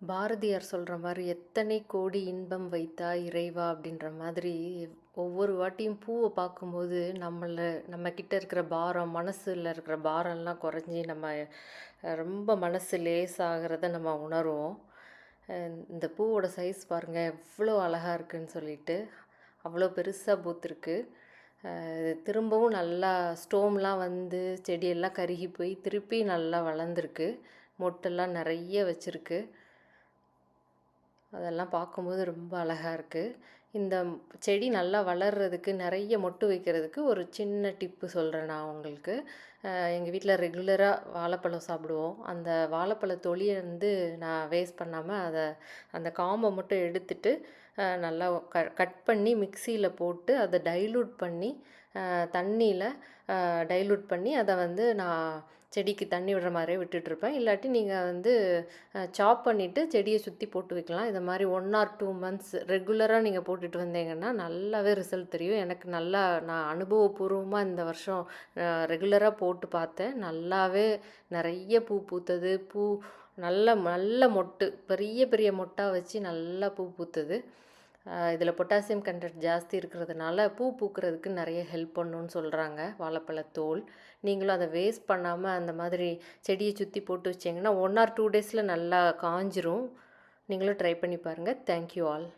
பாரதியார் சொல்கிற மாதிரி எத்தனை கோடி இன்பம் வைத்தா இறைவா அப்படின்ற மாதிரி ஒவ்வொரு வாட்டியும் பூவை பார்க்கும்போது நம்ம கிட்ட இருக்கிற பாரம் மனசில் இருக்கிற பாரம்லாம் குறைஞ்சி நம்ம ரொம்ப மனசு லேசாகிறத நம்ம உணருவோம். இந்த பூவோட சைஸ் பாருங்கள் எவ்வளோ அழகாக இருக்குன்னு சொல்லிட்டு அவ்வளோ பெருசாக பூத்துருக்கு. இது திரும்பவும் நல்லா ஸ்டோம்லாம் வந்து செடியெல்லாம் கருகி போய் திருப்பி நல்லா வளர்ந்துருக்கு. மொட்டெல்லாம் நிறைய வச்சுருக்கு. அதெல்லாம் பார்க்கும்போது ரொம்ப அழகாக இருக்குது. இந்த செடி நல்லா வளர்றதுக்கு நிறைய மொட்டு வைக்கிறதுக்கு ஒரு சின்ன டிப்பு சொல்கிறேன் நான் உங்களுக்கு. எங்கள் வீட்டில் ரெகுலராக வாழைப்பழம் சாப்பிடுவோம். அந்த வாழைப்பழ தொலியை வந்து நான் வேஸ்ட் பண்ணாமல் அந்த காம்பை மட்டும் எடுத்துட்டு நல்லா கட் பண்ணி மிக்சியில் போட்டு அதை டைல்யூட் பண்ணி தண்ணியில் டைல்யூட் பண்ணி அதை வந்து நான் செடிக்கு தண்ணி விடுற மாதிரியே விட்டுட்ருப்பேன். இல்லாட்டி நீங்கள் வந்து சாப் பண்ணிவிட்டு செடியை சுற்றி போட்டு வைக்கலாம். இதை மாதிரி 1 or 2 months ரெகுலராக நீங்கள் போட்டுட்டு வந்தீங்கன்னா நல்லாவே ரிசல்ட் தெரியும். எனக்கு நல்லா நான் அனுபவபூர்வமாக இந்த வருஷம் ரெகுலராக போட்டு பார்த்தேன். நல்லாவே நிறைய பூ பூத்தது. நல்ல நல்ல மொட்டு பெரிய பெரிய மொட்டாக வச்சு நல்லா பூ பூத்தது. இதில் பொட்டாசியம் கண்டென்ட் ஜாஸ்தி இருக்கிறதுனால பூ பூக்கிறதுக்கு நிறைய ஹெல்ப் பண்ணுன்னு சொல்கிறாங்க வாழைப்பழத்தோல். நீங்களும் அதை வேஸ்ட் பண்ணாமல் அந்த மாதிரி செடியை சுற்றி போட்டு வச்சிங்கன்னா 1 or 2 days நல்லா காஞ்சிரும். நீங்களும் ட்ரை பண்ணி பாருங்கள். Thank you all.